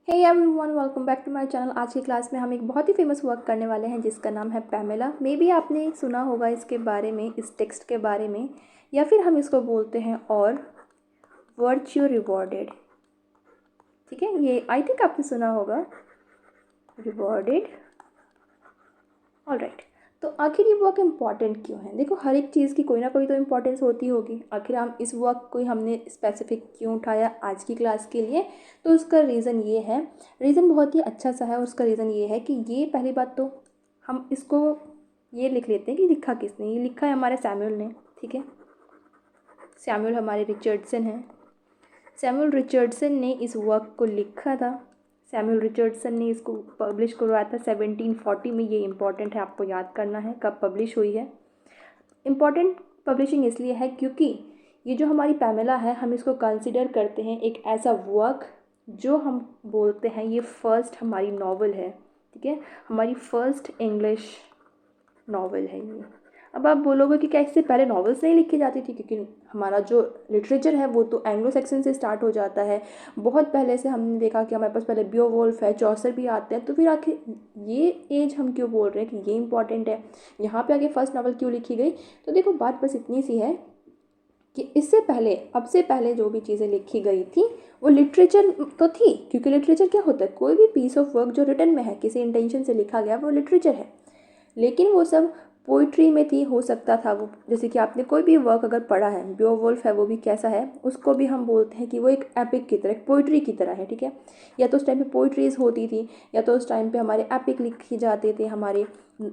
Hey everyone, welcome back to my channel. आज की class में हम एक बहुत ही फेमस वर्क करने वाले हैं जिसका नाम है पैमेला। मे बी आपने सुना होगा इसके बारे में, इस टेक्स्ट के बारे में, या फिर हम इसको बोलते हैं और वर्च्यू रिवॉर्डेड। ठीक है, ये आई थिंक आपने सुना होगा, रिवॉर्डेड। ऑलराइट, तो आखिर ये वर्क इम्पॉर्टेंट क्यों है? देखो, हर एक चीज़ की कोई ना कोई तो इम्पोर्टेंस होती होगी। आखिर हम इस वर्क को हमने स्पेसिफिक क्यों उठाया आज की क्लास के लिए, तो उसका रीज़न ये है। रीज़न बहुत ही अच्छा सा है और उसका रीज़न ये है कि ये पहली बात तो हम इसको ये लिख लेते हैं कि लिखा किसने। ये लिखा है हमारे सैमुअल ने। ठीक है, सैमुअल हमारे रिचर्डसन हैं। सैमुअल रिचर्डसन ने इस वर्क को लिखा था। सैमुअल रिचर्डसन ने इसको पब्लिश करवाया था 1740 में। ये इंपॉर्टेंट है, आपको याद करना है कब पब्लिश हुई है। इम्पॉर्टेंट पब्लिशिंग इसलिए है क्योंकि ये जो हमारी पैमेला है, हम इसको कंसिडर करते हैं एक ऐसा वर्क जो हम बोलते हैं ये फर्स्ट हमारी नॉवल है। ठीक है, हमारी फर्स्ट इंग्लिश नॉवल है ये। अब आप बोलोगे कि क्या इससे पहले नॉवेल्स नहीं लिखी जाती थी? क्योंकि हमारा जो लिटरेचर है वो तो एंग्लो सेक्सन से स्टार्ट हो जाता है। बहुत पहले से हमने देखा कि हमारे पास पहले बियोवुल्फ है, चौसर भी आते हैं। तो फिर आखिर ये एज हम क्यों बोल रहे हैं कि ये इंपॉर्टेंट है, यहाँ पे आगे फर्स्ट नॉवल क्यों लिखी गई? तो देखो, बात बस इतनी सी है कि इससे पहले, अब से पहले जो भी चीज़ें लिखी गई थी वो लिटरेचर तो थी। क्योंकि लिटरेचर क्या होता है? कोई भी पीस ऑफ वर्क जो रिटन में है, किसी इंटेंशन से लिखा गया, वो लिटरेचर है। लेकिन वो सब पोइट्री में थी। हो सकता था वो, जैसे कि आपने कोई भी वर्क अगर पढ़ा है, बियोवुल्फ है, वो भी कैसा है, उसको भी हम बोलते हैं कि वो एक एपिक की तरह, पोइट्री की तरह है। ठीक है, या तो उस टाइम पे पोइट्रीज होती थी, या तो उस टाइम पे हमारे एपिक लिखे जाते थे, हमारे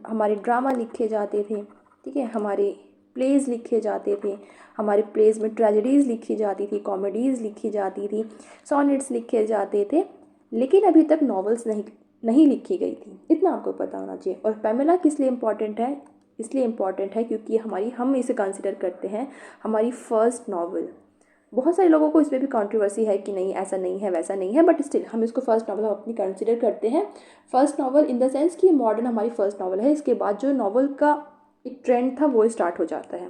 हमारे ड्रामा लिखे जाते थे। ठीक है, हमारे प्लेज लिखे जाते थे। हमारे प्लेज में ट्रेजेडीज़ लिखी जाती थी, कॉमेडीज़ लिखी जाती थी, सॉनेट्स लिखे जाते थे। लेकिन अभी तक नॉवेल्स नहीं लिखी गई थी। इतना आपको पता होना चाहिए। और पैमेला किस लिए इम्पॉर्टेंट है? इसलिए इम्पॉर्टेंट है क्योंकि हम इसे कंसिडर करते हैं हमारी फर्स्ट नॉवल। बहुत सारे लोगों को इसमें भी कंट्रोवर्सी है कि नहीं, ऐसा नहीं है, वैसा नहीं है, बट स्टिल हम इसको फर्स्ट नॉवल हम अपनी कंसिडर करते हैं। First novel in the sense कि मॉडर्न हमारी फर्स्ट नॉवल है। इसके बाद जो नॉवल का एक ट्रेंड था वो स्टार्ट हो जाता है।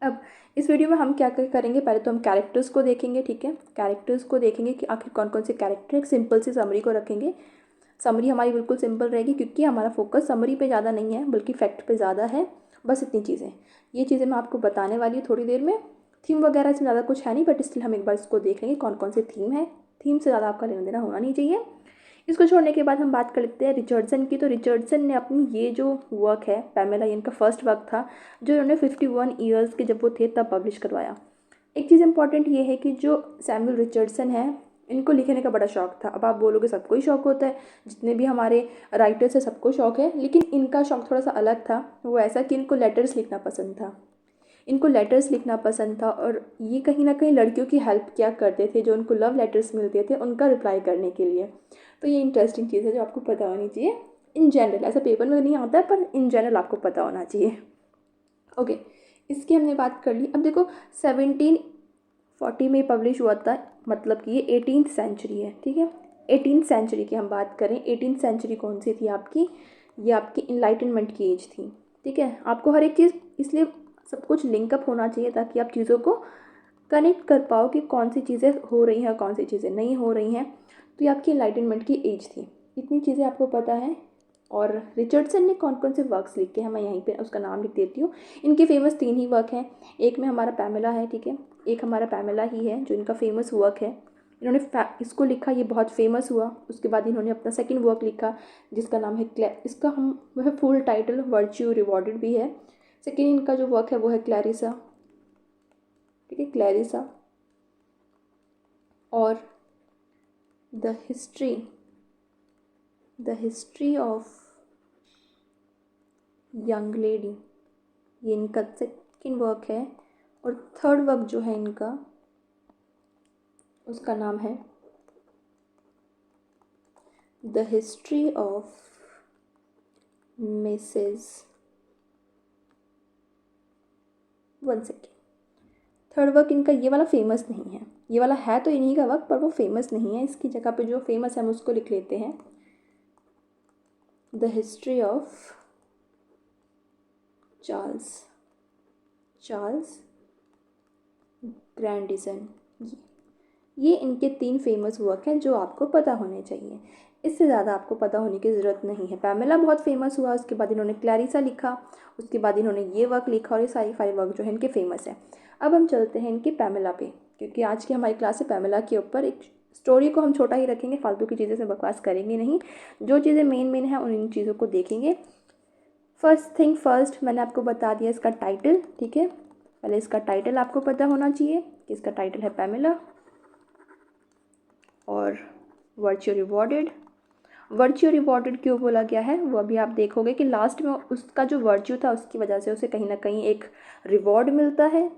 अब इस वीडियो में हम क्या करेंगे, पहले तो हम कैरेक्टर्स को देखेंगे। ठीक है, कैरेक्टर्स को देखेंगे कि आखिर कौन कौन से कैरेक्टर, एक सिंपल सी समरी को रखेंगे। समरी हमारी बिल्कुल सिंपल रहेगी क्योंकि हमारा फोकस समरी पे ज़्यादा नहीं है बल्कि फैक्ट पे ज़्यादा है। बस इतनी चीज़ें, ये चीज़ें मैं आपको बताने वाली हूँ थोड़ी देर में। थीम वगैरह से ज़्यादा कुछ है नहीं, बट स्टिल हम एक बार इसको देख लेंगे कौन कौन से थीम है। थीम से ज़्यादा आपका लेना देना होना नहीं चाहिए। इसको छोड़ने के बाद हम बात कर लेते हैं रिचर्डसन की। तो रिचर्डसन ने अपनी ये जो वर्क है पैमेला, इनका फर्स्ट वर्क था जो इन्होंने 51 ईयर्स के जब वो थे तब पब्लिश करवाया। एक चीज़ इंपॉर्टेंट ये है कि जो सैमुअल रिचर्डसन है, इनको लिखने का बड़ा शौक था। अब आप बोलोगे सबको ही शौक होता है, जितने भी हमारे राइटर्स हैं सबको शौक है, लेकिन इनका शौक थोड़ा सा अलग था। वो ऐसा कि इनको लेटर्स लिखना पसंद था। इनको लेटर्स लिखना पसंद था और ये कहीं ना कहीं लड़कियों की हेल्प किया करते थे। जो उनको लव लेटर्स मिलते थे उनका रिप्लाई करने के लिए। तो ये इंटरेस्टिंग चीज़ है जो आपको पता होनी चाहिए। इन जनरल, ऐसा पेपर में नहीं आता है पर इन जनरल आपको पता होना चाहिए। ओके, इसकी हमने बात कर ली। अब देखो, 1740 में पब्लिश हुआ था, मतलब कि ये 18th सेंचुरी है। ठीक है, 18th सेंचुरी की हम बात करें। 18th सेंचुरी कौन सी थी आपकी? ये आपकी इनलाइटनमेंट की एज थी। ठीक है, आपको हर एक चीज़ इसलिए सब कुछ लिंकअप होना चाहिए ताकि आप चीज़ों को कनेक्ट कर पाओ कि कौन सी चीज़ें हो रही हैं और कौन सी चीज़ें नहीं हो रही हैं। तो ये आपकी इनलाइटनमेंट की एज थी। इतनी चीज़ें आपको पता है। और रिचर्डसन ने कौन कौन से वर्क्स लिखे हैं मैं यहीं पे उसका नाम लिख देती हूँ। इनके फेमस 3 ही वर्क हैं। एक में हमारा पैमेला है। ठीक है, एक हमारा पैमेला ही है जो इनका फेमस वर्क है। इन्होंने इसको लिखा, ये बहुत फेमस हुआ। उसके बाद इन्होंने अपना सेकंड वर्क लिखा जिसका नाम है इसका हम वह फुल टाइटल वर्च्यू रिवॉर्डेड भी है। सेकेंड इनका जो वर्क है वो है क्लैरिसा। ठीक है, क्लैरिसा। और the history of young lady, ये इनका सेकेंड वर्क है। और थर्ड वर्क जो है इनका, उसका नाम है the history of Mrs, one second, third work इनका ये वाला फेमस नहीं है। ये वाला है तो इन्हीं का वर्क पर वो फेमस नहीं है। इसकी जगह पे जो फेमस है हम उसको लिख लेते हैं द हिस्ट्री ऑफ चार्ल्स ग्रैंडिसन। ये इनके 3 फेमस वर्क हैं जो आपको पता होने चाहिए। इससे ज़्यादा आपको पता होने की ज़रूरत नहीं है। पैमेला बहुत फेमस हुआ, उसके बाद इन्होंने क्लैरिसा लिखा, उसके बाद इन्होंने ये वर्क लिखा और ये सारी 5 वर्क जो है इनके फेमस है। अब हम चलते हैं इनकी पैमेला पे, क्योंकि आज की हमारी क्लास है पैमेला के ऊपर। एक स्टोरी को हम छोटा ही रखेंगे, फालतू की चीज़ें से बकवास करेंगे नहीं। जो चीज़ें मेन मेन हैं उन चीज़ों को देखेंगे। फर्स्ट थिंग फर्स्ट, मैंने आपको बता दिया इसका टाइटल, ठीक है। पहले इसका टाइटल आपको पता होना चाहिए कि इसका टाइटल है पैमेला। और वर्च्यू रिवॉर्डेड, वर्च्यू रिवॉर्डेड क्यों बोला गया है वो अभी आप देखोगे कि लास्ट में उसका जो वर्च्यू था उसकी वजह से उसे कहीं ना कहीं एक रिवॉर्ड मिलता है।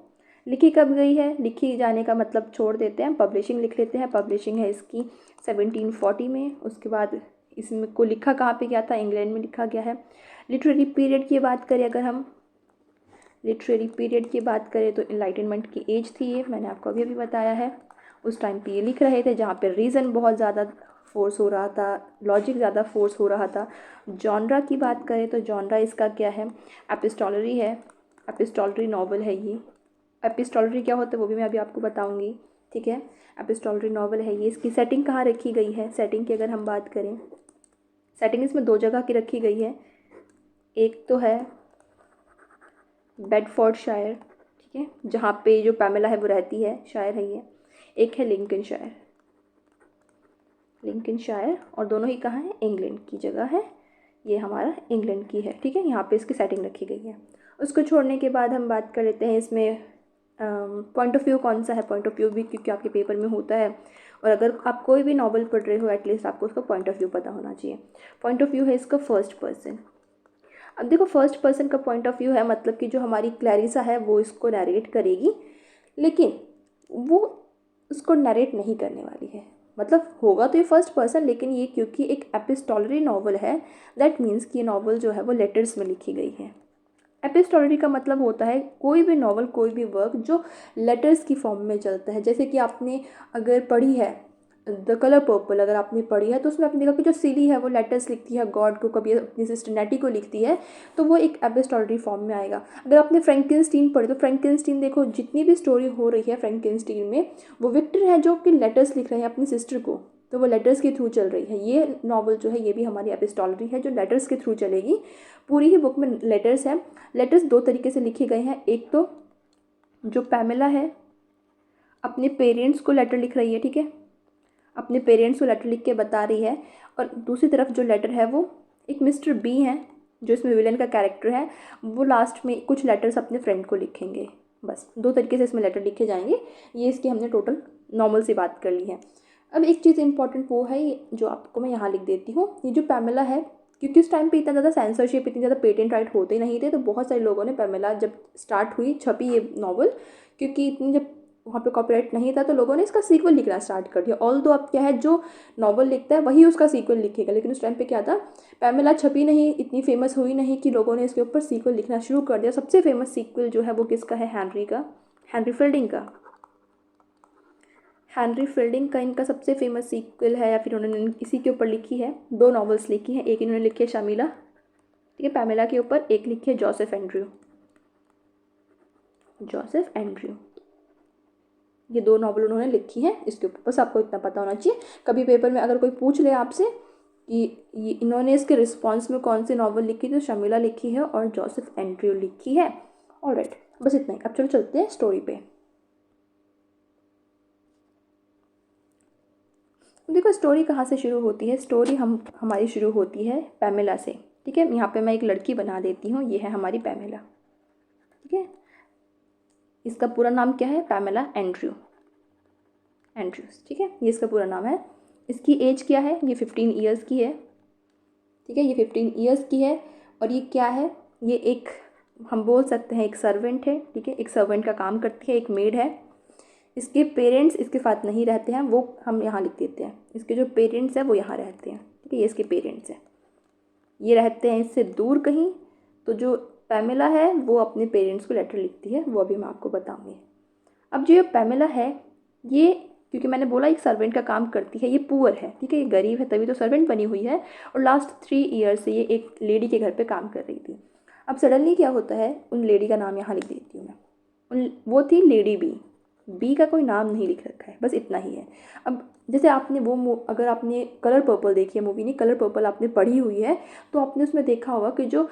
लिखी कब गई है, लिखी जाने का मतलब छोड़ देते हैं, पब्लिशिंग लिख लेते हैं। पब्लिशिंग है इसकी 1740 में। उसके बाद इसमें को लिखा कहाँ पे गया था, इंग्लैंड में लिखा गया है। लिटरेरी पीरियड की बात करें अगर हम, लिटरेरी पीरियड की बात करें तो इनलाइटनमेंट की एज थी ये, मैंने आपको अभी बताया है। उस टाइम पे ये लिख रहे थे जहाँ पे रीज़न बहुत ज़्यादा फोर्स हो रहा था, लॉजिक ज़्यादा फोर्स हो रहा था। जॉनरा की बात करें तो जॉनरा इसका क्या है, एपिस्टोलरी है, एपिस्टोलरी नॉवल है ये। एपिस्टोलरी क्या होता है वो भी मैं अभी आपको बताऊँगी, ठीक है। एपिस्टोलरी नॉवल है ये। इसकी सेटिंग कहाँ रखी गई है, सेटिंग की अगर हम बात करें, सेटिंग इसमें 2 जगह की रखी गई है। एक तो है बेडफोर्डशायर, ठीक है, जहाँ पे जो पैमेला है वो रहती है, शायर है ये। एक है लिंकनशायर, लिंकनशायर, और दोनों ही कहाँ है, इंग्लैंड की जगह है। ये हमारा इंग्लैंड की है, ठीक है। यहाँ पे इसकी सेटिंग रखी गई है। उसको छोड़ने के बाद हम बात कर लेते हैं इसमें पॉइंट ऑफ व्यू कौन सा है। पॉइंट ऑफ व्यू भी क्योंकि आपके पेपर में होता है, और अगर आप कोई भी नॉवल पढ़ रहे हो एटलीस्ट आपको उसका पॉइंट ऑफ व्यू पता होना चाहिए। पॉइंट ऑफ व्यू है इसका फर्स्ट पर्सन। अब देखो फर्स्ट पर्सन का पॉइंट ऑफ व्यू है, मतलब कि जो हमारी क्लैरिसा है वो इसको नरेट करेगी, लेकिन वो उसको नरेट नहीं करने वाली है। मतलब होगा तो ये फर्स्ट पर्सन, लेकिन ये क्योंकि एक एपिस्टोलरी नॉवल है, दैट मीन्स कि ये नॉवल जो है वो लेटर्स में लिखी गई है। एपिस्टोलरी का मतलब होता है कोई भी नॉवल, कोई भी वर्क जो लेटर्स की फॉर्म में चलता है। जैसे कि आपने अगर पढ़ी है द कलर पर्पल, अगर आपने पढ़ी है तो उसमें आपने देखा कि जो सीली है वो लेटर्स लिखती है गॉड को, कभी अपनी सिस्टर नेटी को लिखती है, तो वो एक एपिस्टोलरी फॉर्म में आएगा। अगर आपने फ्रैंकेनस्टीन पढ़ी तो फ्रैंकेनस्टीन देखो जितनी भी स्टोरी हो रही है फ्रैंकेनस्टीन में, वो विक्टर है जो कि लेटर्स लिख रहे हैं अपनी सिस्टर को, तो वो लेटर्स के थ्रू चल रही है। ये नॉवल जो है ये भी हमारी एपिस्टोलरी है जो लेटर्स के थ्रू चलेगी। पूरी ही बुक में लेटर्स हैं। लेटर्स 2 तरीके से लिखे गए हैं। एक तो जो पैमेला है अपने पेरेंट्स को लेटर लिख रही है, ठीक है, अपने पेरेंट्स को लेटर लिख के बता रही है, और दूसरी तरफ जो लेटर है वो एक मिस्टर बी हैं जो इसमें विलन का कैरेक्टर है, वो लास्ट में कुछ लेटर्स अपने फ्रेंड को लिखेंगे। बस 2 तरीके से इसमें लेटर लिखे जाएंगे। ये इसकी हमने टोटल नॉर्मल सी बात कर ली है। अब एक चीज़ इंपॉर्टेंट वो है जो आपको मैं यहाँ लिख देती हूँ। ये जो पैमेला है, क्योंकि उस टाइम पे इतना ज़्यादा सेंसरशिप, इतनी ज़्यादा पेटेंट राइट होते नहीं थे, तो बहुत सारे लोगों ने पैमेला जब स्टार्ट हुई छपी ये नॉवल, क्योंकि इतनी जब वहाँ पे कॉपीराइट नहीं था तो लोगों ने इसका सीक्वल लिखना स्टार्ट कर दिया। ऑल दो अब क्या है, जो नॉवल लिखता है वही उसका सीक्वल लिखेगा, लेकिन उस टाइम पे क्या था, पैमेला छपी नहीं, इतनी फेमस हुई नहीं कि लोगों ने इसके ऊपर सीक्वल लिखना शुरू कर दिया। सबसे फेमस सीक्वल जो है वो किसका है, हैनरी का, हैनरी फील्डिंग का। हैनरी फील्डिंग का इनका सबसे फेमस सीक्वल है, या फिर उन्होंने इसी के ऊपर लिखी है। 2 नॉवेल्स लिखी हैं, एक इन्होंने लिखी है शमीला, ठीक है, पैमेला के ऊपर, एक लिखी है जोसेफ एंड्रयू, जोसेफ एंड्रयू। ये 2 नॉवल उन्होंने लिखी हैं इसके ऊपर, बस आपको इतना पता होना चाहिए। कभी पेपर में अगर कोई पूछ ले आपसे कि ये इन्होंने इसके रिस्पॉन्स में कौन सी नॉवल लिखी, तो शमीला लिखी है और जोसेफ एंड्रयू लिखी है। ऑलराइट, बस इतना ही। अब चलो चलते हैं स्टोरी पे। देखो स्टोरी कहाँ से शुरू होती है, स्टोरी हमारी शुरू होती है पैमेला से, ठीक है। यहाँ पे मैं एक लड़की बना देती हूँ, ये है हमारी पैमेला, ठीक है। इसका पूरा नाम क्या है, पैमेला एंड्रयू, एंड्रयूस, ठीक है, ये इसका पूरा नाम है। इसकी एज क्या है, ये 15 ईयर्स की है, ठीक है, ये 15 ईयर्स की है। और ये क्या है, ये एक, हम बोल सकते हैं एक सर्वेंट है, ठीक है, एक सर्वेंट का काम करती है, एक मेड है। इसके पेरेंट्स इसके साथ नहीं रहते हैं, वो हम यहाँ लिख देते हैं। इसके जो पेरेंट्स हैं वो यहाँ रहते हैं, ठीक है, ये इसके पेरेंट्स हैं, ये रहते हैं इससे दूर कहीं। तो जो पैमेला है वो अपने पेरेंट्स को लेटर लिखती है, वो अभी मैं आपको बताऊँगी। अब जो ये पैमेला है, ये क्योंकि मैंने बोला एक सर्वेंट का काम करती है, ये पुअर है, ठीक है, ये गरीब है तभी तो सर्वेंट बनी हुई है, और लास्ट 3 ईयर्स से ये एक लेडी के घर पे काम कर रही थी। अब सडनली क्या होता है, उन लेडी का नाम यहाँ लिख देती हूँ मैं, उन वो थी लेडी बी, बी का कोई नाम नहीं लिख रखा है, बस इतना ही है। अब जैसे आपने अगर आपने कलर पर्पल देखी है मूवी, नहीं कलर पर्पल आपने पढ़ी हुई है, तो आपने उसमें देखा होगा कि जो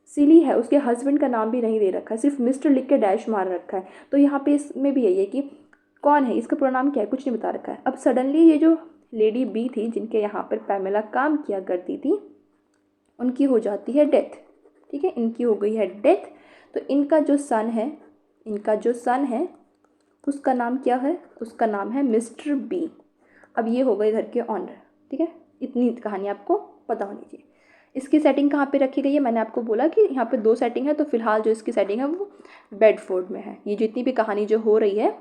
सिली है उसके हस्बैंड का नाम भी नहीं दे रखा है, सिर्फ मिस्टर लिख के डैश मार रखा है। तो यहाँ पे इसमें भी यही है कि कौन है, इसका पूरा नाम क्या है, कुछ नहीं बता रखा है। अब सडनली ये जो लेडी बी थी जिनके यहाँ पर पैमेला काम किया करती थी, उनकी हो जाती है डेथ। ठीक है, इनकी हो गई है डेथ। तो इनका जो सन है उसका नाम क्या है, उसका नाम है मिस्टर बी। अब ये हो गए घर के ऑनर। ठीक है, इतनी कहानी आपको पता होनी चाहिए। इसकी सेटिंग कहाँ पे रखी गई है, मैंने आपको बोला कि यहाँ पे 2 सेटिंग है, तो फिलहाल जो इसकी सेटिंग है वो बेडफोर्ड में है। ये जितनी भी कहानी जो हो रही है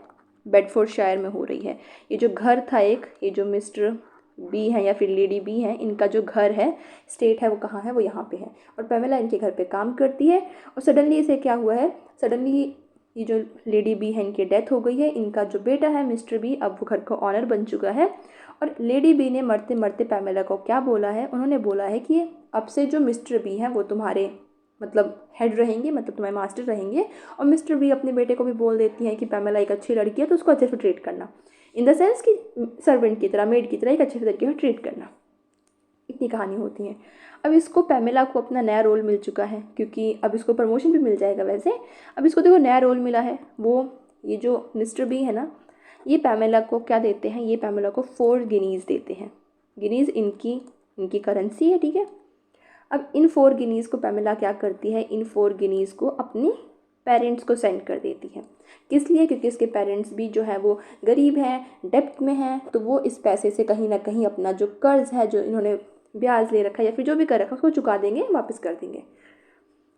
बेडफोर्ड शायर में हो रही है। ये जो घर था एक, ये जो मिस्टर बी है या फिर लेडी बी है, इनका जो घर है, स्टेट है, वो कहाँ है, वो यहाँ पे है। और पैमेला इनके घर पे काम करती है। और सडनली इसे क्या हुआ है, सडनली ये जो लेडी बी है इनकी डेथ हो गई है। इनका जो बेटा है मिस्टर बी, अब वो घर का ऑनर बन चुका है। और लेडी बी ने मरते मरते पैमेला को क्या बोला है, उन्होंने बोला है कि अब से जो मिस्टर बी हैं वो तुम्हारे मतलब हेड रहेंगे, मतलब तुम्हारे मास्टर रहेंगे। और मिस्टर बी अपने बेटे को भी बोल देती हैं कि पैमेला एक अच्छी लड़की है तो उसको अच्छे से ट्रीट करना, इन द सेंस कि सर्वेंट की तरह, मेड की तरह एक अच्छे तरीके से ट्रीट करना। इतनी कहानी होती है। अब इसको पैमेला को अपना नया रोल मिल चुका है, क्योंकि अब इसको प्रमोशन भी मिल जाएगा वैसे। अब इसको देखो नया रोल मिला है, वो ये जो मिस्टर बी है ना, ये पैमेला को क्या देते हैं, ये पैमेला को 4 गिनीज़ देते हैं। गिनीज़ इनकी करेंसी है। ठीक है, अब इन 4 गिनीज़ को पैमेला क्या करती है, इन 4 गिनीज़ को अपनी पेरेंट्स को सेंड कर देती है। किस लिए, क्योंकि इसके पेरेंट्स भी जो है वो गरीब हैं, डेप्ट में हैं, तो वो इस पैसे से कहीं ना कहीं अपना जो कर्ज है, जो इन्होंने ब्याज ले रखा है या फिर जो भी कर रखा है, उसको चुका देंगे, वापस कर देंगे।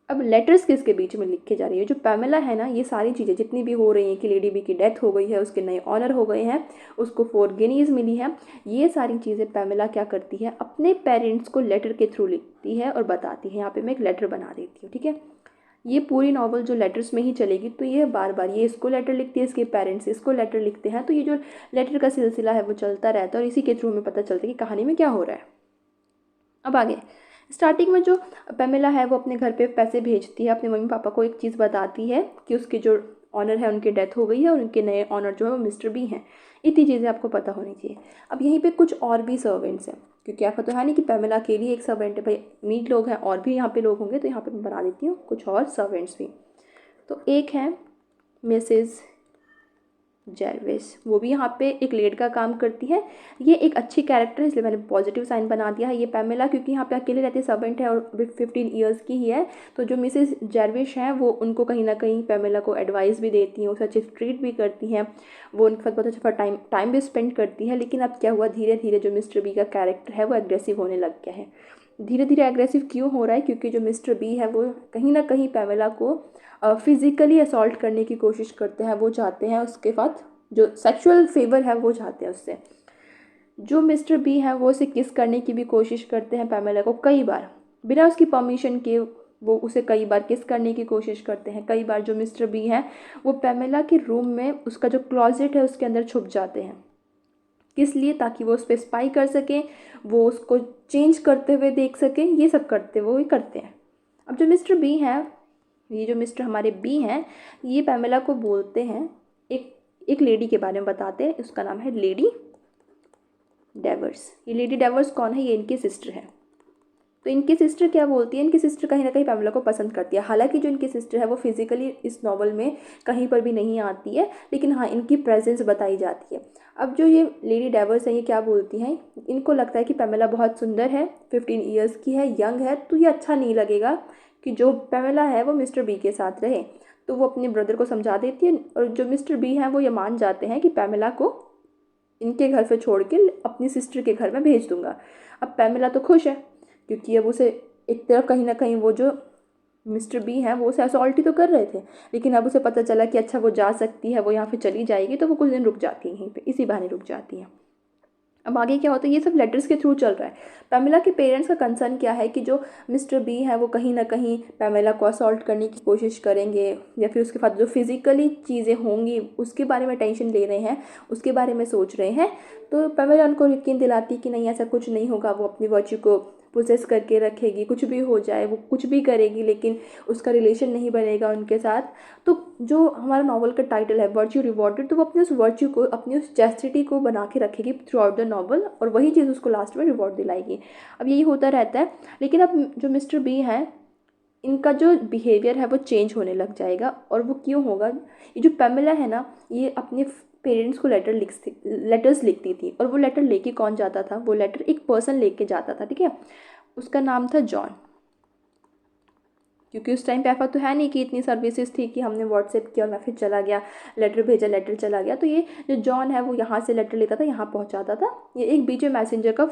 अब लेटर्स किसके बीच में लिखे जा रही है, जो पैमेला है ना, ये सारी चीज़ें जितनी भी हो रही हैं कि लेडी बी की डेथ हो गई है, उसके नए ऑनर हो गए हैं, उसको 4 गिनीज़ मिली है, ये सारी चीज़ें पैमेला क्या करती है, अपने पेरेंट्स को लेटर के थ्रू लिखती है और बताती है। यहाँ पे मैं एक लेटर बना देती हूँ। ठीक है, ये पूरी नॉवल जो लेटर्स में ही चलेगी, तो ये बार बार ये इसको लेटर लिखती है, इसके पेरेंट्स इसको लेटर लिखते हैं, तो ये जो लेटर का सिलसिला है वो चलता रहता है, और इसी के थ्रू हमें पता चलता है कि कहानी में क्या हो रहा है। अब आगे स्टार्टिंग में जो पैमेला है वो अपने घर पे पैसे भेजती है, अपने मम्मी पापा को एक चीज़ बताती है कि उसके जो ऑनर है उनकी डेथ हो गई है और उनके नए ऑनर जो है वो मिस्टर बी हैं। इतनी चीज़ें आपको पता होनी चाहिए। अब यहीं पे कुछ और भी सर्वेंट्स हैं, क्योंकि आपको तो है नहीं कि पैमेला के लिए एक सर्वेंट है, भाई मीट लोग हैं और भी यहाँ पे लोग होंगे, तो यहाँ पे मैं बना देती हूँ कुछ और सर्वेंट्स भी। तो एक है मिसेज़ जैरविस, वो भी यहाँ पे एक लेड का काम करती है। ये एक अच्छी कैरेक्टर है, इसलिए मैंने पॉजिटिव साइन बना दिया है। ये पैमेला क्योंकि यहाँ पे अकेले रहती है, सर्वेंट है और अभी 15 ईयर्स की ही है, तो जो मिसेस जैरविस हैं वो उनको कहीं ना कहीं पैमेला को एडवाइस भी देती हैं, उसे अच्छे से ट्रीट भी करती हैं, वो उनके साथ बहुत अच्छा टाइम भी स्पेंड करती है। लेकिन अब क्या हुआ, धीरे धीरे जो मिस्टर बी का कैरेक्टर है वो एग्रेसिव होने लग गया है। धीरे धीरे एग्रेसिव क्यों हो रहा है, क्योंकि जो मिस्टर बी है वो कहीं ना कहीं पैमेला को फिज़िकली असॉल्ट करने की कोशिश करते हैं। वो चाहते हैं उसके साथ जो सेक्सुअल फेवर है वो चाहते हैं उससे। जो मिस्टर बी है वो उसे किस करने की भी कोशिश करते हैं पैमेला को, कई बार बिना उसकी परमिशन के वो उसे कई बार किस करने की कोशिश करते हैं। कई बार जो मिस्टर बी है वो पैमेला के रूम में उसका जो क्लॉजेट है उसके अंदर छुप जाते हैं। किस लिए, ताकि वो उस पर स्पाई कर सकें, वो उसको चेंज करते हुए देख सकें, ये सब करते वो ही करते हैं। अब जो मिस्टर बी हैं, ये जो मिस्टर हमारे बी हैं, ये पैमेला को बोलते हैं, एक लेडी के बारे में बताते हैं, उसका नाम है लेडी डेवर्स। ये लेडी डेवर्स कौन है, ये इनकी सिस्टर है। तो इनकी सिस्टर क्या बोलती है, इनकी सिस्टर कहीं ना कहीं पैमेला को पसंद करती है। हालांकि जो इनकी सिस्टर है वो फिजिकली इस नॉवल में कहीं पर भी नहीं आती है, लेकिन हाँ इनकी प्रेजेंस बताई जाती है। अब जो ये लेडी डेवर्स है ये क्या बोलती हैं, इनको लगता है कि पैमेला बहुत सुंदर है, 15 ईयर्स की है, यंग है, तो ये अच्छा नहीं लगेगा कि जो पैमेला है वो मिस्टर बी के साथ रहे। तो वो अपने ब्रदर को समझा देती है, और जो मिस्टर बी हैं वो ये मान जाते हैं कि पैमेला को इनके घर पे छोड़ के अपनी सिस्टर के घर में भेज दूंगा। अब पैमेला तो खुश है, क्योंकि अब उसे एक तरफ कहीं ना कहीं वो जो मिस्टर बी हैं वो उसे असॉल्ट ही तो कर रहे थे, लेकिन अब उसे पता चला कि अच्छा वो जा सकती है, वो यहाँ पे चली जाएगी, तो वो कुछ दिन रुक जाती है यहीं पे, इसी बहाने रुक जाती है। अब आगे क्या होता है, ये सब लेटर्स के थ्रू चल रहा है। पैमेला के पेरेंट्स का कंसर्न क्या है कि जो मिस्टर बी है वो कहीं ना कहीं पैमेला को असॉल्ट करने की कोशिश करेंगे, या फिर उसके साथ जो फिजिकली चीज़ें होंगी उसके बारे में टेंशन ले रहे हैं, उसके बारे में सोच रहे हैं। तो पैमेला उनको यकीन दिलाती कि नहीं ऐसा कुछ नहीं होगा, वो अपनी वर्च्यू को पोजेस करके रखेगी, कुछ भी हो जाए वो कुछ भी करेगी लेकिन उसका रिलेशन नहीं बनेगा उनके साथ। तो जो हमारा नॉवल का टाइटल है वर्च्यू रिवॉर्डेड, तो वो अपने उस वर्च्यू को, अपनी उस चैस्टिटी को बना के रखेगी थ्रू आउट द नॉवल, और वही चीज़ उसको लास्ट में रिवॉर्ड दिलाएगी। अब यही होता रहता है। लेकिन अब जो मिस्टर बी हैं, इनका जो बिहेवियर है वो चेंज होने लग जाएगा। और वो क्यों होगा? ये जो पैमेला है ना, ये अपने पेरेंट्स को लेटर्स लिखती थी, और वो लेटर लेके कौन जाता था? वो लेटर एक पर्सन लेके जाता था, ठीक है। उसका नाम था जॉन। क्योंकि उस टाइम पे ऐसा तो है नहीं कि इतनी सर्विसेज थी कि हमने व्हाट्सएप किया और मैसेज चला गया, लेटर भेजा लेटर चला गया। तो ये जो जॉन है वो यहाँ से लेटर लेता था, यहाँ पहुँचाता था। ये एक बीच में मैसेंजर का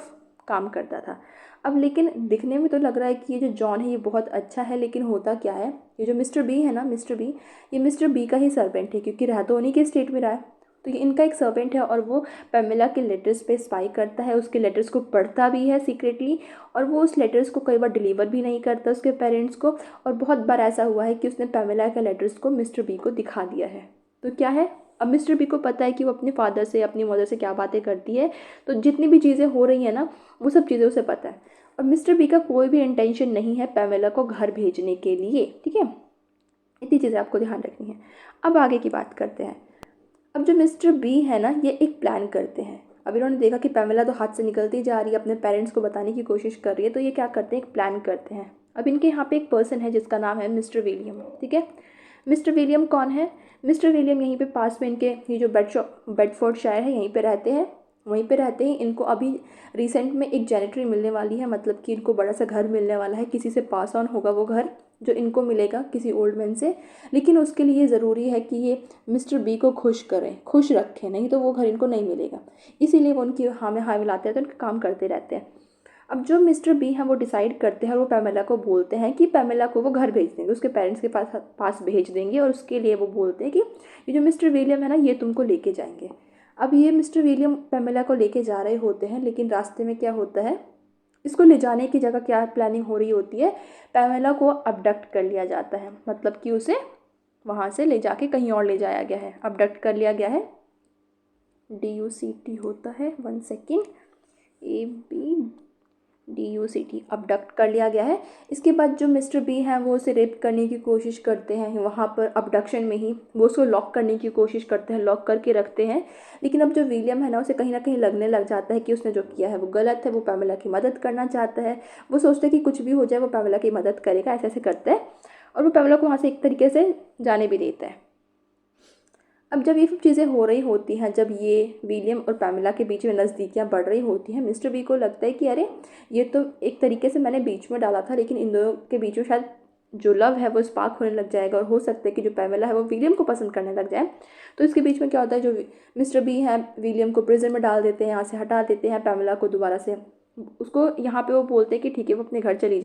काम करता था। अब लेकिन दिखने में तो लग रहा है कि ये जो जॉन है ये बहुत अच्छा है, लेकिन होता क्या है, ये जो मिस्टर बी है ना, मिस्टर बी, ये मिस्टर बी का ही सर्वेंट है, क्योंकि रह तो उन्हीं के स्टेट में रहा है। तो ये इनका एक सर्वेंट है, और वो पैमेला के लेटर्स पे स्पाई करता है, उसके लेटर्स को पढ़ता भी है सीक्रेटली, और वो उस लेटर्स को कई बार डिलीवर भी नहीं करता उसके पेरेंट्स को। और बहुत बार ऐसा हुआ है कि उसने पैमेला के लेटर्स को मिस्टर बी को दिखा दिया है। तो क्या है, अब मिस्टर बी को पता है कि वो अपने फादर से, अपनी मदर से क्या बातें करती है, तो जितनी भी चीज़ें हो रही हैं ना, वो सब चीज़ें उसे पता है। और मिस्टर बी का कोई भी इंटेंशन नहीं है पैमेला को घर भेजने के लिए, ठीक है। इतनी चीज़ें आपको ध्यान रखनी है। अब आगे की बात करते हैं। अब जो मिस्टर बी है ना, ये एक प्लान करते हैं। अब इन्होंने देखा कि पैमेला तो हाथ से निकलती जा रही है, अपने पेरेंट्स को बताने की कोशिश कर रही है, तो ये क्या करते हैं, एक प्लान करते हैं। अब इनके यहाँ पे एक पर्सन है जिसका नाम है मिस्टर विलियम, ठीक है। मिस्टर विलियम कौन है? मिस्टर विलियम यहीं पे पास में इनके, ये जो बेडफोर्डशायर है, यहीं पे रहते हैं। वहीं पे रहते ही इनको अभी रिसेंट में एक जेनेटरी मिलने वाली है, मतलब कि इनको बड़ा सा घर मिलने वाला है, किसी से पास ऑन होगा वो घर जो इनको मिलेगा, किसी ओल्ड मैन से। लेकिन उसके लिए ज़रूरी है कि ये मिस्टर बी को खुश करें, खुश रखें, नहीं तो वो घर इनको नहीं मिलेगा। इसीलिए वो उनकी हाँ में हाँ मिलाते रहते हैं, उनका काम करते रहते हैं। अब जो मिस्टर बी हैं वो डिसाइड करते हैं, और वो पैमेला को बोलते हैं कि पैमेला को वो घर भेज देंगे, उसके पेरेंट्स के पास भेज देंगे। और उसके लिए वो बोलते हैं कि ये जो मिस्टर विलियम है ना, ये तुमको लेके जाएंगे। अब ये मिस्टर विलियम पैमेला को लेके जा रहे होते हैं, लेकिन रास्ते में क्या होता है, इसको ले जाने की जगह क्या प्लानिंग हो रही होती है, पैमेला को अबडक्ट कर लिया जाता है। मतलब कि उसे वहाँ से ले जाके कहीं और ले जाया गया है, अबडक्ट कर लिया गया है। DUCT होता है, 1 सेकेंड, ABDUCT, अबडक्ट कर लिया गया है। इसके बाद जो मिस्टर बी हैं वो उसे रेप करने की कोशिश करते हैं, वहाँ पर अबडक्शन में ही वो उसको लॉक करने की कोशिश करते हैं, लॉक करके रखते हैं। लेकिन अब जो विलियम है ना, उसे कहीं ना कहीं लगने लग जाता है कि उसने जो किया है वो गलत है, वो पैमेला की मदद करना चाहता है। वो सोचता है कि कुछ भी हो जाए वो पैमेला की मदद करेगा, ऐसे ऐसे करता है। और वो पैमेला को वहाँ से एक तरीके से जाने भी देता है। अब जब ये सब चीज़ें हो रही होती हैं, जब ये विलियम और पैमेला के बीच में नज़दीकियाँ बढ़ रही होती हैं, मिस्टर बी को लगता है कि अरे ये तो एक तरीके से मैंने बीच में डाला था, लेकिन इन दोनों के बीच में शायद जो लव है वो स्पार्क होने लग जाएगा, और हो सकता है कि जो पैमेला है वो विलियम को पसंद करने लग जाए। तो इसके बीच में क्या होता है, जो मिस्टर बी है विलियम को प्रिजन में डाल देते हैं, यहाँ से हटा देते हैं पैमेला को दोबारा से। उसको यहाँ पे वो बोलते हैं कि ठीक है वो अपने घर चली,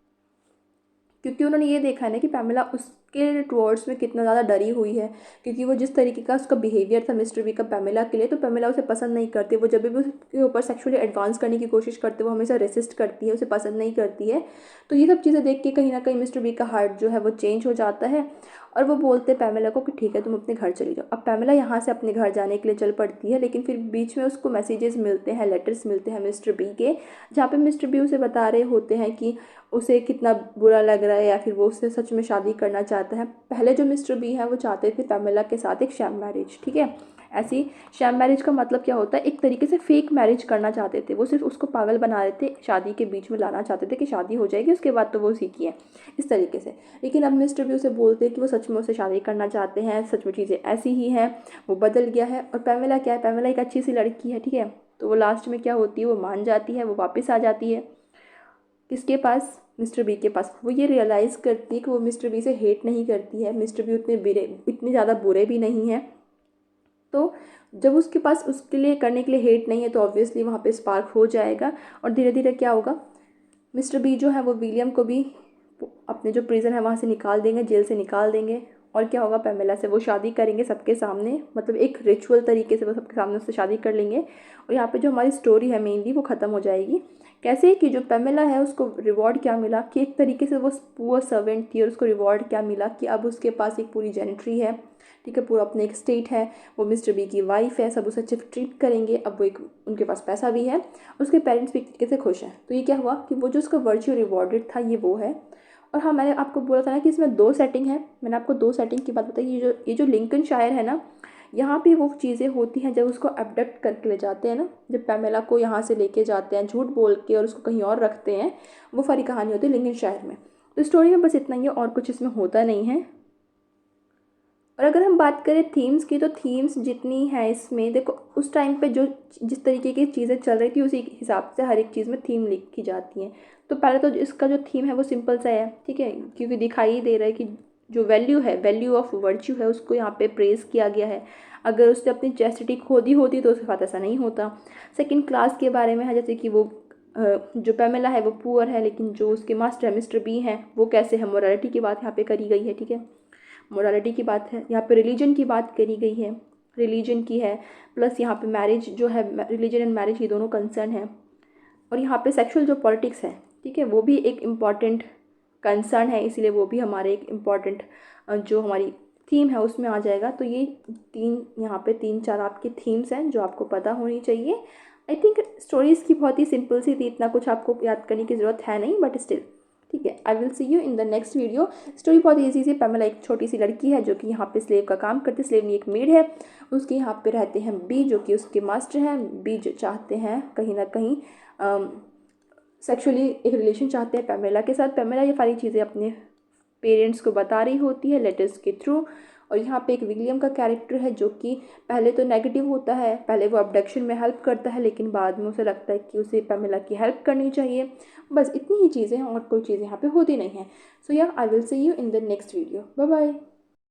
क्योंकि उन्होंने ये देखा है ना कि पैमेला उसके टुवर्ड्स में कितना ज़्यादा डरी हुई है। क्योंकि वो जिस तरीके का उसका बिहेवियर था मिस्टर बी का पैमेला के लिए, तो पैमेला उसे पसंद नहीं करती। वो जब भी उसके ऊपर सेक्सुअली एडवांस करने की कोशिश करते, वो हमेशा रेसिस्ट करती है, उसे पसंद नहीं करती है। तो ये सब चीज़ें देख के कहीं ना कहीं मिस्टर बी का हार्ट जो है वो चेंज हो जाता है, और वो बोलते हैं पैमेला को कि ठीक है तुम अपने घर चली जाओ। अब पैमेला यहाँ से अपने घर जाने के लिए चल पड़ती है, लेकिन फिर बीच में उसको मैसेजेस मिलते हैं, लेटर्स मिलते हैं मिस्टर बी के, जहाँ पे मिस्टर बी उसे बता रहे होते हैं कि उसे कितना बुरा लग रहा है, या फिर वो उससे सच में शादी करना चाहता है। पहले जो मिस्टर बी है वो चाहते थे पैमेला के साथ एक शैम मैरिज, ठीक है। ऐसी शैम मैरिज का मतलब क्या होता है, एक तरीके से फेक मैरिज करना चाहते थे। वो सिर्फ उसको पागल बना रहे थे, शादी के बीच में लाना चाहते थे कि शादी हो जाएगी उसके बाद तो वो उसी की है, इस तरीके से। लेकिन अब मिस्टर बी उसे बोलते हैं कि वो सच में उसे शादी करना चाहते हैं, सच में चीज़ें ऐसी ही हैं, वो बदल गया है। और पैमेला क्या है, पैमेला एक अच्छी सी लड़की है, ठीक है। तो वो लास्ट में क्या होती है, वो मान जाती है, वो वापस आ जाती है किसके पास, मिस्टर बी के पास। वो ये रियलाइज़ करती है कि वो मिस्टर बी से हेट नहीं करती है, मिस्टर बी इतने ज़्यादा बुरे भी नहीं हैं। तो जब उसके पास उसके लिए करने के लिए हेट नहीं है, तो ऑब्वियसली वहाँ पे स्पार्क हो जाएगा। और धीरे धीरे क्या होगा, मिस्टर बी जो है वो विलियम को भी अपने जो प्रिजन है वहाँ से निकाल देंगे, जेल से निकाल देंगे। और क्या होगा, पेमेला से वो शादी करेंगे सबके सामने, मतलब एक रिचुअल तरीके से वो सबके सामने उससे शादी कर लेंगे। और यहाँ पे जो हमारी स्टोरी है मेनली वो ख़त्म हो जाएगी। कैसे कि जो पेमेला है उसको रिवॉर्ड क्या मिला कि एक तरीके से वो पुअर सर्वेंट थी और उसको रिवॉर्ड क्या मिला कि अब उसके पास एक पूरी जेनेट्री है, ठीक है, पूरा अपने एक स्टेट है, वो मिस्टर बी की वाइफ है, सब उसे अच्छे ट्रीट करेंगे। अब वो एक उनके पास पैसा भी है, उसके पेरेंट्स भी एक तरीके से खुश हैं। तो ये क्या हुआ कि वो जो उसका वर्च्यू रिवॉर्डेड था ये वो है। और हाँ, मैंने आपको बोला था ना कि इसमें 2 सेटिंग है, मैंने आपको 2 सेटिंग की बात बताई। ये जो लिंकनशायर है ना, यहाँ पे वो चीज़ें होती हैं जब उसको अबडक्ट करके ले जाते हैं ना, जब पेमेला को यहाँ से लेके जाते हैं झूठ बोल के और उसको कहीं और रखते हैं, वो सारी कहानी होती है लिंकनशायर में। तो स्टोरी में बस इतना ही है और कुछ इसमें होता नहीं है। और अगर हम बात करें थीम्स की, तो थीम्स जितनी है इसमें, देखो उस टाइम पे जो जिस तरीके की चीज़ें चल रही थी उसी हिसाब से हर एक चीज़ में थीम लिखी जाती हैं। तो पहले तो इसका जो थीम है वो सिंपल सा है, ठीक है, क्योंकि दिखाई दे रहा है कि जो वैल्यू है, वैल्यू ऑफ वर्च्यू है, उसको यहाँ पे प्रेज़ किया गया है। अगर उसने अपनी चेस्टिटी खो दी होती तो उसके साथ ऐसा नहीं होता। सेकेंड क्लास के बारे में है, जैसे कि वो जो पेमेला है वो पुअर है, लेकिन जो उसके मास्टर है मिस्टर बी हैं वो कैसे है, मोरालिटी की बात यहाँ पे करी गई है, ठीक है, मोरालिटी की बात है। यहाँ पे रिलीजन की बात करी गई है, रिलीजन की है, प्लस यहाँ पे मैरिज जो है, रिलीजन एंड मैरिज ये दोनों कंसर्न है। और यहाँ पे सेक्सुअल जो पॉलिटिक्स है, ठीक है, वो भी एक इम्पॉर्टेंट कंसर्न है, इसीलिए वो भी हमारे एक इम्पॉर्टेंट जो हमारी थीम है उसमें आ जाएगा। तो ये यहाँ पे 3-4 आपकी थीम्स हैं जो आपको पता होनी चाहिए। आई थिंक स्टोरीज़ की बहुत ही सिंपल सी थी, इतना कुछ आपको याद करने की ज़रूरत है नहीं, बट स्टिल ठीक है। आई will see you in the next video. Story बहुत ईजी सी, पेमेला एक छोटी सी लड़की है जो कि यहाँ पे स्लेव का काम करती है, स्लेव नहीं एक मेड है, उसके यहाँ पे रहते हैं बी जो कि उसके मास्टर हैं। बी जो चाहते हैं कहीं ना कहीं सेक्सुअली एक रिलेशन चाहते हैं पेमेला के साथ। पेमेला ये सारी चीज़ें अपने पेरेंट्स को बता रही होती है लेटर्स के थ्रू। और यहाँ पे एक विलियम का कैरेक्टर है जो कि पहले तो नेगेटिव होता है, पहले वो अबडक्शन में हेल्प करता है, लेकिन बाद में उसे लगता है कि उसे पेमेला की हेल्प करनी चाहिए। बस इतनी ही चीज़ें हैं और कोई चीज़ यहाँ पे होती नहीं है। सो या I will see you in the next video. Bye bye.